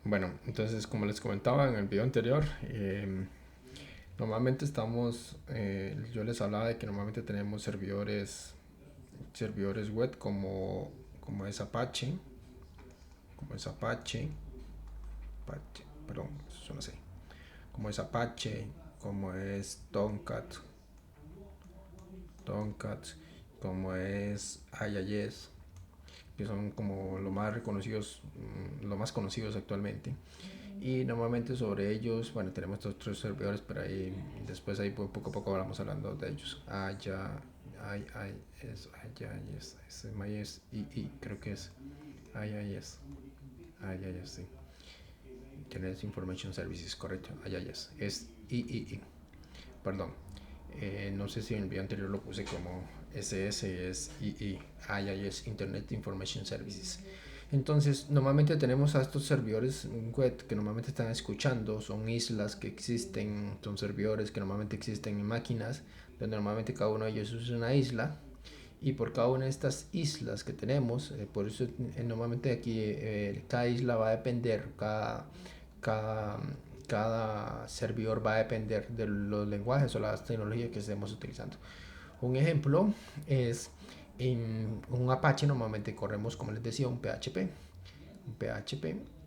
Bueno, entonces como les comentaba en el video anterior, normalmente yo les hablaba de que normalmente tenemos servidores web como es Apache, como es perdón, eso no sé, como es Apache, como es Tomcat, como es IIS, que son como los más conocidos actualmente. Y normalmente sobre ellos, bueno, tenemos estos tres servidores, pero ahí después ahí poco a poco vamos hablando de ellos. Creo que es IIS, sí. Internet Information Services, correcto, IIS, es III, perdón. No sé si en el video anterior lo puse como SS, es II, IIS, Internet Information Services. Entonces, normalmente tenemos a estos servidores web que normalmente están escuchando, son islas que existen, son servidores que normalmente existen en máquinas, donde normalmente cada uno de ellos es una isla, y por cada una de estas islas que tenemos, por eso normalmente aquí cada isla va a depender, cada, cada servidor va a depender de los lenguajes o las tecnologías que estemos utilizando. Un ejemplo es en un Apache normalmente corremos, como les decía, un PHP.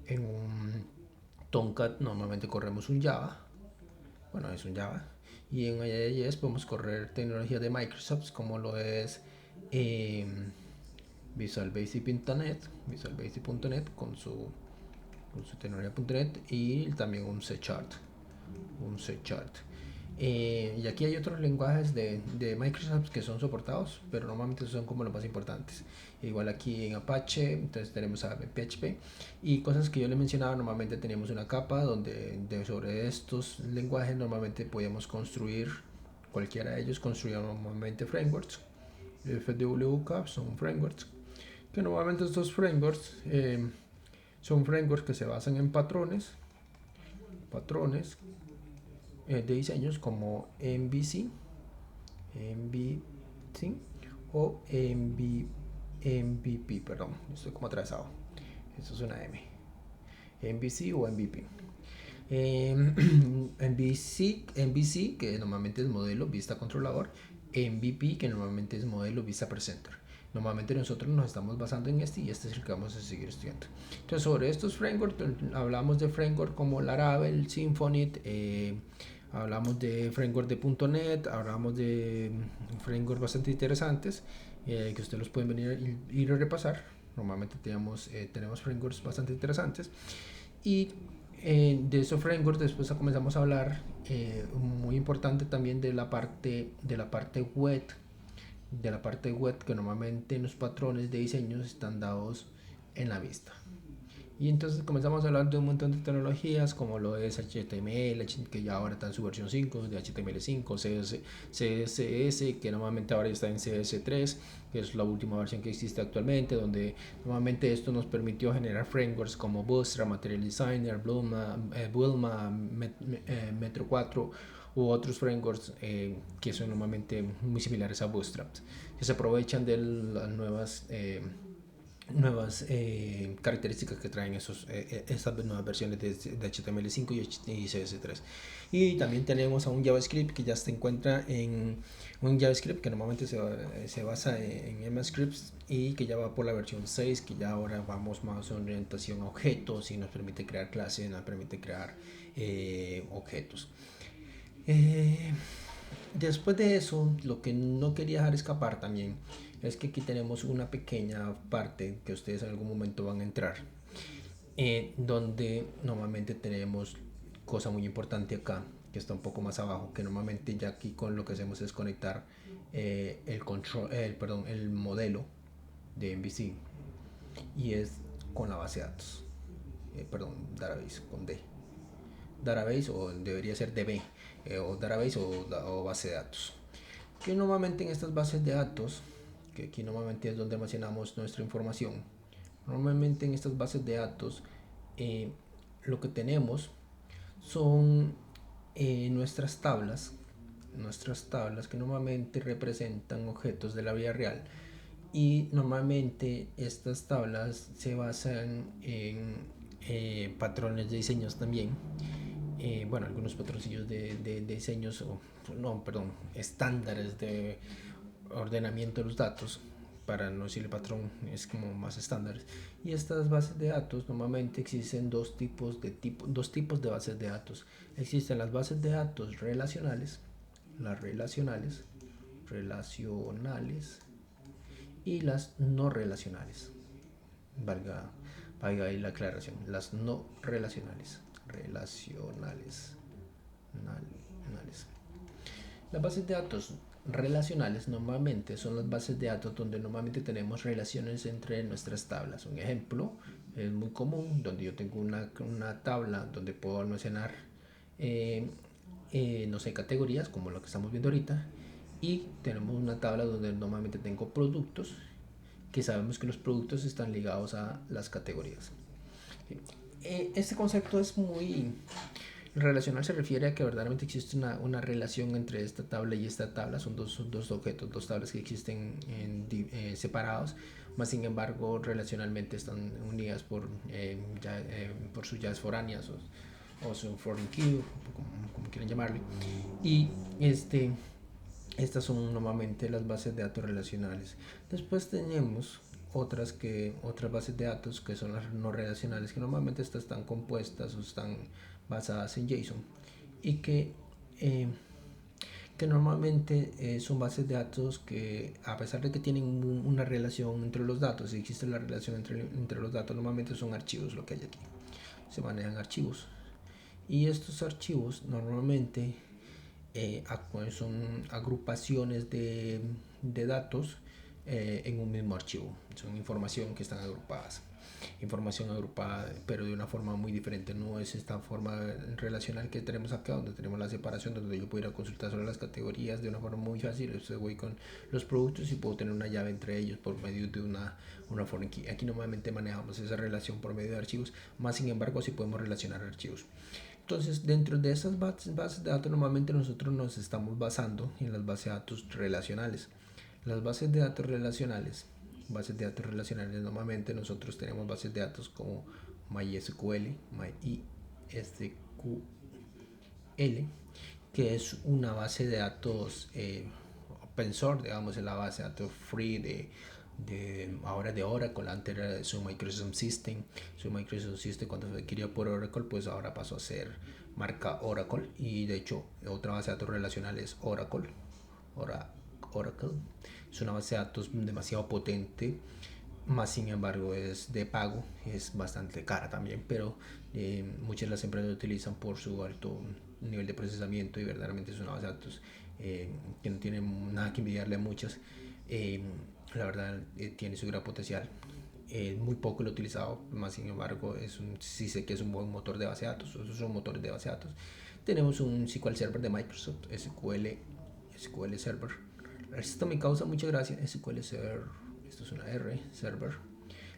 En un Tomcat normalmente corremos un Java, bueno, es un Java. Y en IIS podemos correr tecnologías de Microsoft como lo es eh, Visual Basic.net con su tecnología.net y también un C y aquí hay otros lenguajes de Microsoft que son soportados, pero normalmente son como los más importantes. Igual aquí en Apache, entonces tenemos a PHP y cosas que yo le mencionaba, normalmente teníamos una capa donde sobre estos lenguajes normalmente podíamos construir, cualquiera de ellos construía normalmente frameworks. FWK son frameworks, que normalmente estos frameworks son frameworks que se basan en patrones de diseños como MVC o MVP, perdón, estoy como atrasado. Eso es una M. MVC o MVP. MVC, que normalmente es modelo vista controlador. MVP, que normalmente es modelo vista presenter. Normalmente nosotros nos estamos basando en este y este es el que vamos a seguir estudiando. Entonces, sobre estos frameworks, hablamos de framework como Laravel, Symfony, hablamos de framework de .NET, hablamos de frameworks bastante interesantes que ustedes los pueden venir y ir a repasar. Normalmente tenemos frameworks bastante interesantes y de esos frameworks después comenzamos a hablar muy importante también de la parte web que normalmente en los patrones de diseños están dados en la vista. Y entonces comenzamos a hablar de un montón de tecnologías como lo es HTML, que ya ahora está en su versión 5, de HTML5, CSS, que normalmente ahora está en CS3, que es la última versión que existe actualmente, donde normalmente esto nos permitió generar frameworks como Bootstrap, Material Designer, Bulma, Metro 4 u otros frameworks que son normalmente muy similares a Bootstrap, que se aprovechan de las nuevas características que traen estas nuevas versiones de HTML5 y CS3. Y también tenemos a un JavaScript que ya se encuentra en un JavaScript que normalmente se basa en EMAScript y que ya va por la versión 6, que ya ahora vamos más en orientación a objetos y nos permite crear clases, nos permite crear objetos. Eh, Después de eso, lo que no quería dejar escapar también es que aquí tenemos una pequeña parte que ustedes en algún momento van a entrar, donde normalmente tenemos cosa muy importante acá, que está un poco más abajo, que normalmente ya aquí con lo que hacemos es conectar el modelo de MVC y es con la base de datos, database con D. Database o debería ser DB, o database o base de datos. Que normalmente en estas bases de datos, que aquí normalmente es donde almacenamos nuestra información, normalmente en estas bases de datos eh, lo que tenemos son nuestras tablas que normalmente representan objetos de la vida real y normalmente estas tablas se basan patrones de diseños también. Bueno, algunos patroncillos de diseños, no, perdón, estándares de ordenamiento de los datos, para no decirle patrón, es como más estándares. Y estas bases de datos, normalmente existen dos tipos de bases de datos. Existen las bases de datos relacionales, las relacionales y las no relacionales. Valga, valga ahí la aclaración. Las no relacionales. Relacionales. Las bases de datos relacionales normalmente son las bases de datos donde normalmente tenemos relaciones entre nuestras tablas. Un ejemplo es muy común donde yo tengo una tabla donde puedo almacenar, no sé, categorías como lo que estamos viendo ahorita, y tenemos una tabla donde normalmente tengo productos, que sabemos que los productos están ligados a las categorías. Este concepto es muy relacional, se refiere a que verdaderamente existe una relación entre esta tabla y esta tabla. Son dos objetos, dos tablas que existen separados, más sin embargo relacionalmente están unidas por sus llaves foráneas o su foreign key, como quieran llamarle. Y estas son normalmente las bases de datos relacionales. Después tenemos otras bases de datos que son las no relacionales, que normalmente estas están compuestas o están basadas en JSON, y que normalmente son bases de datos que, a pesar de que tienen una relación entre los datos, existe la relación entre los datos, normalmente son archivos lo que hay aquí. Se manejan archivos. Y estos archivos normalmente son agrupaciones de datos en un mismo archivo. Son información que están agrupadas. Información agrupada, pero de una forma muy diferente. No es esta forma relacional que tenemos acá, donde tenemos la separación, donde yo puedo ir a consultar sobre las categorías de una forma muy fácil. Entonces voy con los productos y puedo tener una llave entre ellos por medio de una foreign key. Aquí normalmente manejamos esa relación por medio de archivos, más sin embargo sí podemos relacionar archivos. Entonces, dentro de esas bases de datos, normalmente nosotros nos estamos basando en las bases de datos relacionales. Las bases de datos relacionales, normalmente nosotros tenemos bases de datos como MySQL, que es una base de datos open source, digamos, es la base de datos free ahora de Oracle. Antes era de su Microsoft System. Su Microsoft System, cuando se adquirió por Oracle, pues ahora pasó a ser marca Oracle. Y de hecho otra base de datos relacional es Oracle. Es una base de datos demasiado potente, más sin embargo es de pago, es bastante cara también, pero muchas de las empresas lo utilizan por su alto nivel de procesamiento, y verdaderamente es una base de datos que no tiene nada que envidiarle a muchas. Eh, la verdad tiene su gran potencial. Muy poco lo he utilizado, más sin embargo sí sé que es un buen motor de base de datos. Esos son motores de base de datos. Tenemos un SQL Server de Microsoft, SQL Server. Esto me causa mucha gracia. SQL Server, esto es una R, Server.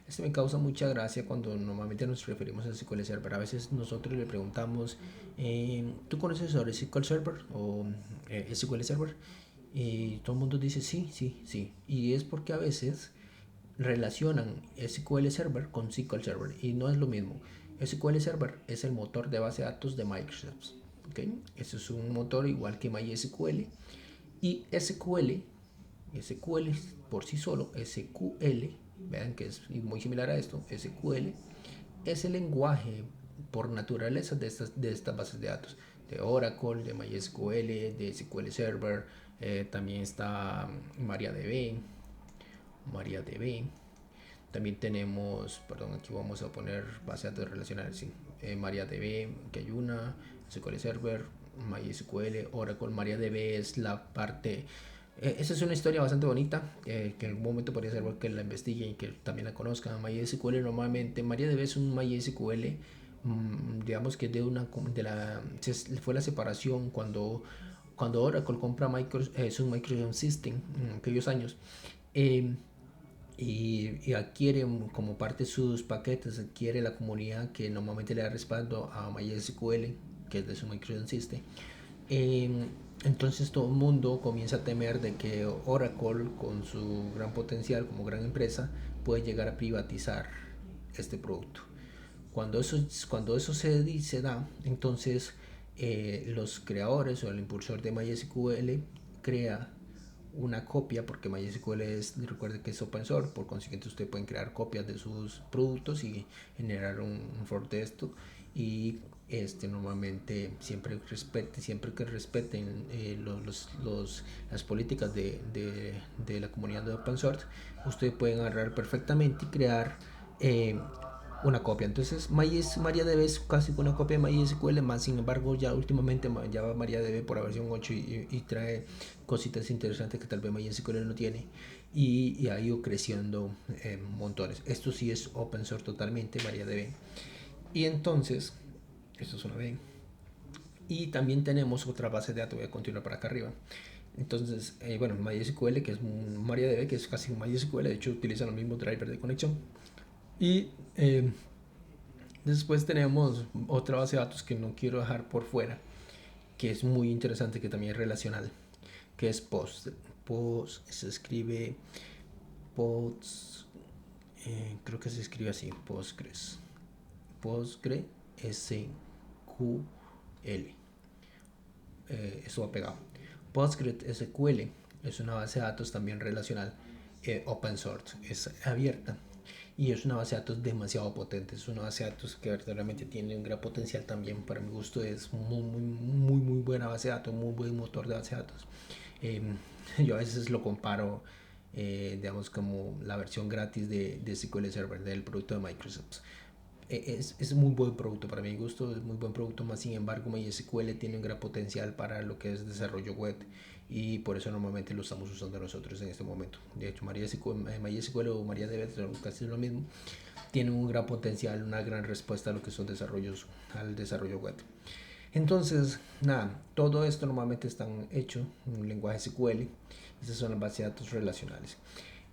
Esto me causa mucha gracia cuando normalmente nos referimos a SQL Server. A veces nosotros le preguntamos, ¿tú conoces sobre SQL Server o SQL Server? Y todo el mundo dice sí, sí, sí. Y es porque a veces relacionan SQL Server con SQL Server, y no es lo mismo. SQL Server es el motor de base de datos de Microsoft. ¿Okay? Ese es un motor igual que MySQL. Y SQL por sí solo, SQL, vean que es muy similar a esto, SQL es el lenguaje por naturaleza de estas bases de datos, de Oracle, de MySQL, de SQL Server. También está MariaDB. También tenemos, perdón, aquí vamos a poner base de datos relacionales, sí. MariaDB, que hay una, SQL Server, MySQL, Oracle. MariaDB es la parte... esa es una historia bastante bonita, que en algún momento podría ser que la investiguen y que también la conozcan. MySQL normalmente, MariaDB es un MySQL, digamos que fue la separación cuando Oracle compra su Microsoft System en aquellos años. Eh, y adquiere como parte de sus paquetes, adquiere la comunidad que normalmente le da respaldo a MySQL, que es de su Microsoft System. Entonces todo el mundo comienza a temer de que Oracle, con su gran potencial como gran empresa, puede llegar a privatizar este producto. Cuando eso se da, entonces los creadores o el impulsor de MySQL crea una copia, porque MySQL recuerde que es open source, por consiguiente usted puede crear copias de sus productos y generar un fork de esto. Y normalmente siempre que respeten las políticas de la comunidad de open source, ustedes pueden agarrar perfectamente y crear una copia. Entonces MariaDB es casi una copia de MySQL, más sin embargo ya últimamente ya va MariaDB por la versión 8 y trae cositas interesantes que tal vez MySQL no tiene, y ha ido creciendo montones. Esto sí es open source totalmente, MariaDB. Y entonces, esto es una B. Y también tenemos otra base de datos, voy a continuar para acá arriba. Entonces, bueno, MySQL, que es MariaDB, que es casi un MySQL, de hecho utiliza los mismos drivers de conexión. Y después tenemos otra base de datos que no quiero dejar por fuera, que es muy interesante, que también es relacional, que es se escribe Post, creo que se escribe así, Postgre SQL. Eso va pegado. PostgreSQL es una base de datos también relacional, open source, es abierta y es una base de datos demasiado potente. Es una base de datos que verdaderamente tiene un gran potencial también. Para mi gusto es muy buena base de datos, muy buen motor de base de datos. Yo a veces lo comparo, digamos, como la versión gratis de SQL Server, del producto de Microsoft. Es muy buen producto, para mi gusto es muy buen producto, más sin embargo MySQL tiene un gran potencial para lo que es desarrollo web, y por eso normalmente lo estamos usando nosotros en este momento. De hecho MySQL o MariaDB son casi lo mismo, tienen un gran potencial, una gran respuesta a lo que son desarrollos, al desarrollo web. Entonces, nada, todo esto normalmente está hecho en un lenguaje SQL. Esas son las bases de datos relacionales.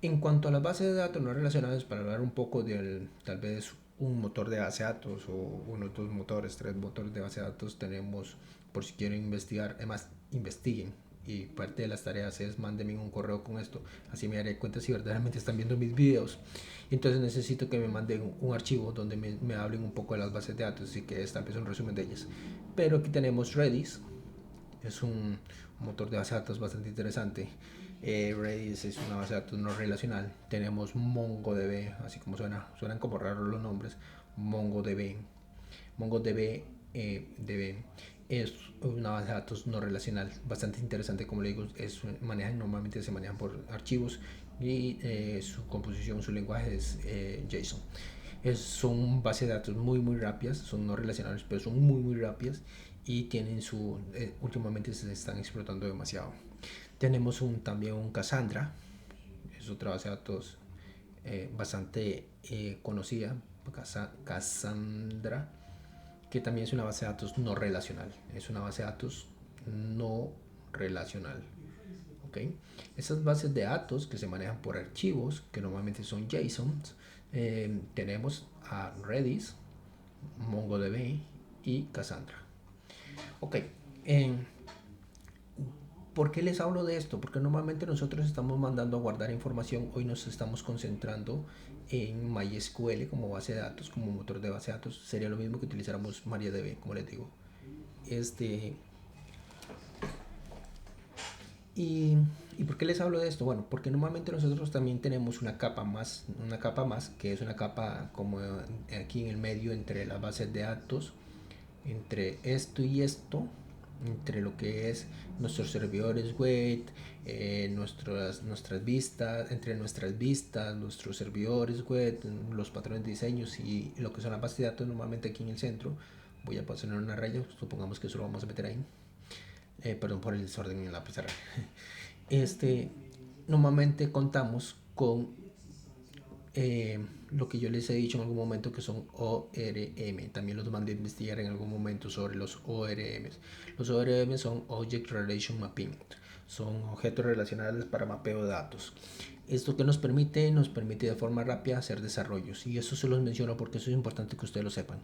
En cuanto a las bases de datos no relacionadas, para hablar un poco del tal vez un motor de base de datos, o uno, dos motores, tres motores de base de datos, tenemos, por si quieren investigar, además investiguen, y parte de las tareas es mándenme un correo con esto, así me daré cuenta si verdaderamente están viendo mis videos. Entonces necesito que me manden un archivo donde me hablen un poco de las bases de datos, así que es tal vez un resumen de ellas. Pero aquí tenemos Redis, es un motor de base de datos bastante interesante. Redis es una base de datos no relacional. Tenemos MongoDB, así como suenan como raros los nombres. MongoDB. MongoDB es una base de datos no relacional bastante interesante, como le digo, normalmente se manejan por archivos, y su composición, su lenguaje es JSON. Son bases de datos muy rápidas, son no relacionables, pero son muy rápidas, y tienen últimamente se están explotando demasiado. Tenemos también un Cassandra, es otra base de datos bastante conocida, Cassandra, que también es una base de datos no relacional, es una base de datos no relacional. ¿Okay? Esas bases de datos que se manejan por archivos, que normalmente son JSON, tenemos a Redis, MongoDB y Cassandra. Ok, ¿por qué les hablo de esto? Porque normalmente nosotros estamos mandando a guardar información. Hoy nos estamos concentrando en MySQL como base de datos, como motor de base de datos. Sería lo mismo que utilizáramos MariaDB, como les digo. ¿Y por qué les hablo de esto? Bueno, porque normalmente nosotros también tenemos una capa más, que es una capa como aquí en el medio entre las bases de datos, entre esto y esto, entre lo que es nuestros servidores web, nuestras vistas, entre nuestras vistas, nuestros servidores web, los patrones de diseños y lo que son las bases de datos. Normalmente aquí en el centro voy a poner una raya, supongamos que eso lo vamos a meter ahí. Perdón por el desorden en la pizarra. Normalmente contamos con lo que yo les he dicho en algún momento, que son ORM. También los mandé a investigar en algún momento sobre los ORM. Los ORM son Object Relation Mapping, son objetos relacionales para mapeo de datos. Esto que nos permite de forma rápida hacer desarrollos, y eso se los menciono porque eso es importante que ustedes lo sepan.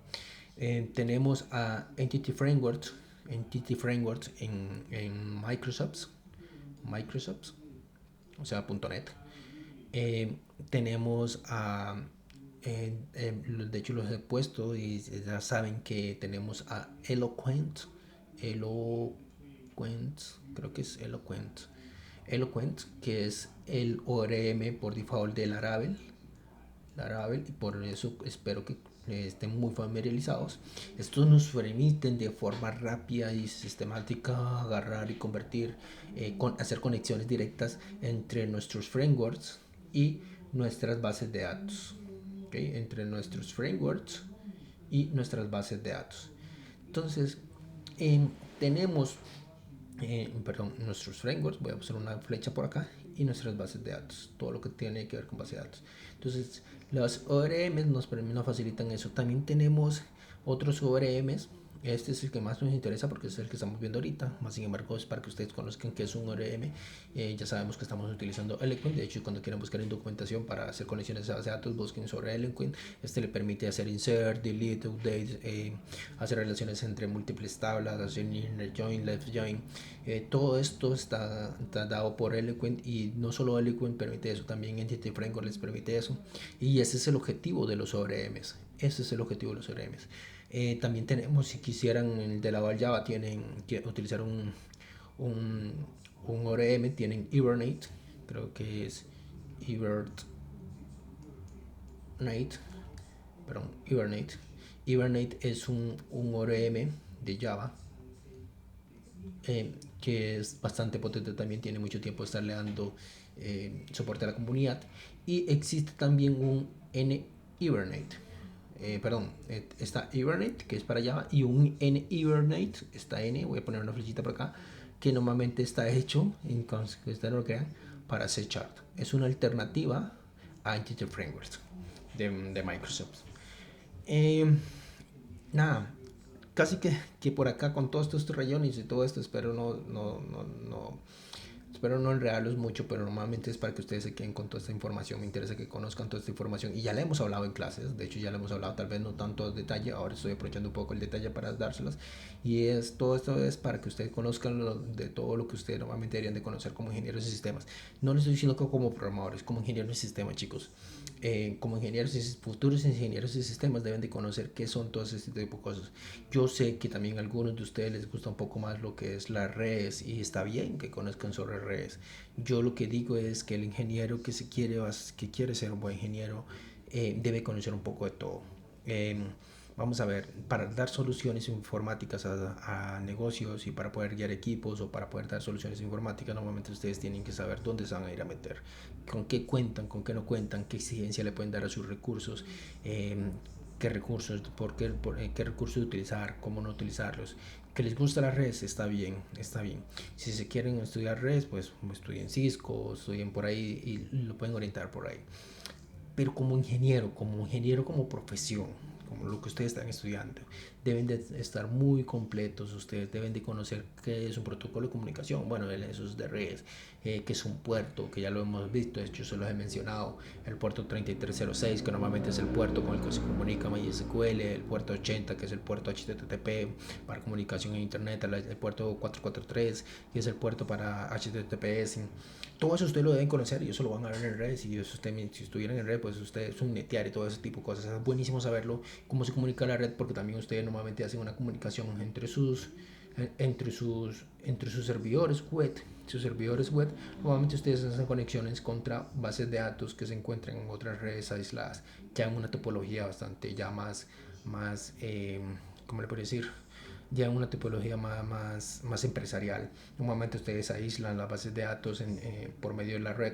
Tenemos a Entity Frameworks en Microsoft, o sea, .NET. Tenemos a De hecho los he puesto y ya saben que tenemos a Eloquent, creo que es Eloquent, que es el ORM por default de Laravel, y por eso espero que estén muy familiarizados. Estos nos permiten de forma rápida y sistemática agarrar y convertir, hacer conexiones directas entre nuestros frameworks y nuestras bases de datos. ¿Okay? Entre nuestros frameworks y nuestras bases de datos. Entonces, tenemos nuestros frameworks, voy a usar una flecha por acá, y nuestras bases de datos, todo lo que tiene que ver con base de datos. Entonces, los ORMs nos facilitan eso. También tenemos otros ORMs. Este es el que más nos interesa porque es el que estamos viendo ahorita. Más sin embargo, es para que ustedes conozcan qué es un ORM. Ya sabemos que estamos utilizando Eloquent. De hecho, cuando quieran buscar en documentación para hacer conexiones a base de datos, busquen sobre Eloquent. Este le permite hacer insert, delete, update, hacer relaciones entre múltiples tablas, hacer inner join, left join. Todo esto está dado por Eloquent, y no solo Eloquent permite eso, también Entity Framework les permite eso. Y ese es el objetivo de los ORMs. Ese es el objetivo de los ORMs. También tenemos, si quisieran, el de la Java, tienen que utilizar un ORM, tienen Hibernate, creo que es Hibernate, perdón, Hibernate. Hibernate es un ORM de Java, que es bastante potente también, tiene mucho tiempo de estarle dando soporte a la comunidad. Y existe también un NHibernate. Está Hibernate, que es para Java, y un NHibernate, está N, voy a poner una flechita por acá, que normalmente está hecho, en que ustedes lo crean, para C#. Es una alternativa a Entity Frameworks de Microsoft. Nada, casi que por acá con todos estos rayones y todo esto, espero no enredarlos mucho, pero normalmente es para que ustedes se queden con toda esta información. Me interesa que conozcan toda esta información, y ya la hemos hablado en clases. De hecho, ya la hemos hablado, tal vez no tanto a detalle. Ahora estoy aprovechando un poco el detalle para dárselas. Y todo esto es para que ustedes conozcan de todo lo que ustedes normalmente deberían de conocer como ingenieros de sistemas. No les estoy diciendo que como programadores, como ingenieros de sistemas, chicos. Como ingenieros y futuros ingenieros de sistemas deben de conocer qué son todas este tipo de cosas. Yo sé que también a algunos de ustedes les gusta un poco más lo que es las redes, y está bien que conozcan sobre redes. Yo lo que digo es que el ingeniero que quiere ser un buen ingeniero, debe conocer un poco de todo. Vamos a ver, para dar soluciones informáticas a negocios, y para poder guiar equipos, o para poder dar soluciones informáticas, normalmente ustedes tienen que saber dónde se van a ir a meter, con qué cuentan, con qué no cuentan, qué exigencia le pueden dar a sus recursos, qué recursos, qué recursos utilizar, cómo no utilizarlos. Que les gusta la redes, está bien, está bien. Si se quieren estudiar redes, pues estudien Cisco, estudien por ahí, y lo pueden orientar por ahí. Pero como profesión, como lo que ustedes están estudiando, deben de estar muy completos. Ustedes deben de conocer qué es un protocolo de comunicación, bueno, eso es de redes, que es un puerto, que ya lo hemos visto, de hecho se los he mencionado, el puerto 3306, que normalmente es el puerto con el que se comunica MySQL, el puerto 80, que es el puerto HTTP para comunicación en internet, el puerto 443, que es el puerto para HTTPS. Todo eso ustedes lo deben conocer, y eso lo van a ver en redes. Y eso si estuvieran en red, pues ustedes un netear y todo ese tipo de cosas. Es buenísimo saberlo, cómo se comunica la red, porque también ustedes normalmente hacen una comunicación entre sus servidores web. Sus servidores web, normalmente ustedes hacen conexiones contra bases de datos que se encuentran en otras redes aisladas, ya en una topología bastante ya más ¿cómo le puedo decir? Ya en una tipología más empresarial. Normalmente ustedes aíslan las bases de datos por medio de la red.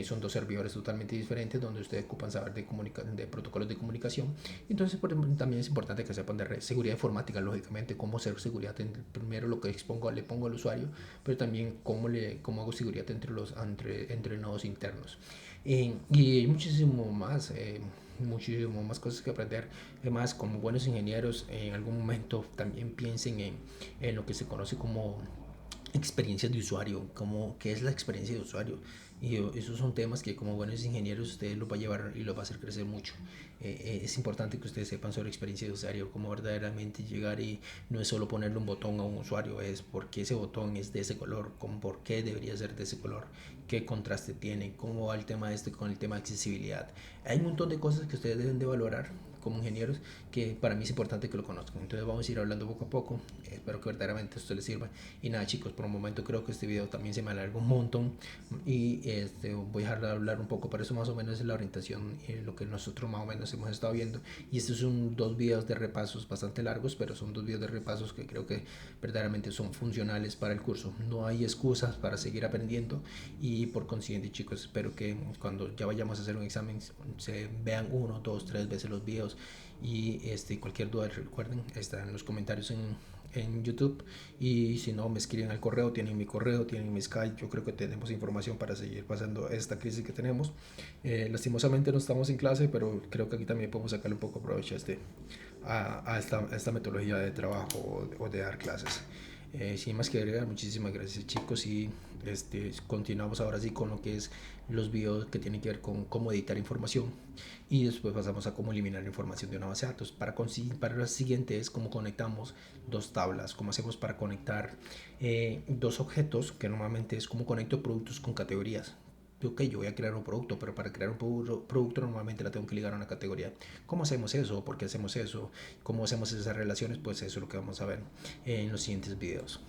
Son dos servidores totalmente diferentes, donde ustedes ocupan saber de protocolos de comunicación. Entonces, también es importante que sepan de red, seguridad informática, lógicamente, cómo hacer seguridad. Primero lo que le pongo al usuario, pero también cómo hago seguridad entre nodos internos. Y hay muchísimo más cosas que aprender. Además, como buenos ingenieros, en algún momento también piensen en lo que se conoce como experiencias de usuario, como qué es la experiencia de usuario. Y esos son temas que como buenos ingenieros ustedes los va a llevar y los va a hacer crecer mucho. Es importante que ustedes sepan sobre experiencia de usuario, cómo verdaderamente llegar y no es solo ponerle un botón a un usuario, es por qué ese botón es de ese color, cómo, por qué debería ser de ese color, qué contraste tiene, cómo va el tema este con el tema de accesibilidad. Hay un montón de cosas que ustedes deben de valorar como ingenieros que para mí es importante que lo conozcan. Entonces vamos a ir hablando poco a poco. Espero que verdaderamente esto les sirva. Y nada chicos, por un momento creo que este video también se me alarga un montón y voy a dejar de hablar un poco, pero eso más o menos es la orientación y lo que nosotros más o menos hemos estado viendo. Y estos son dos videos de repasos bastante largos, pero son dos videos de repasos que creo que verdaderamente son funcionales para el curso. No hay excusas para seguir aprendiendo y por consiguiente chicos, espero que cuando ya vayamos a hacer un examen se vean uno, dos, tres veces los videos y cualquier duda recuerden, está en los comentarios en YouTube y si no me escriben al correo, tienen mi correo, tienen mi Skype, yo creo que tenemos información para seguir pasando esta crisis que tenemos. Lastimosamente no estamos en clase, pero creo que aquí también podemos sacarle un poco provecho a esta metodología de trabajo o de dar clases. Sin más que agregar, muchísimas gracias chicos y continuamos ahora sí con lo que es los videos que tienen que ver con cómo editar información y después pasamos a cómo eliminar información de una base de datos. Para la siguiente es cómo conectamos dos tablas, cómo hacemos para conectar dos objetos, que normalmente es cómo conecto productos con categorías. Ok, yo voy a crear un producto, pero para crear un producto normalmente la tengo que ligar a una categoría. ¿Cómo hacemos eso? ¿Por qué hacemos eso? ¿Cómo hacemos esas relaciones? Pues eso es lo que vamos a ver en los siguientes videos.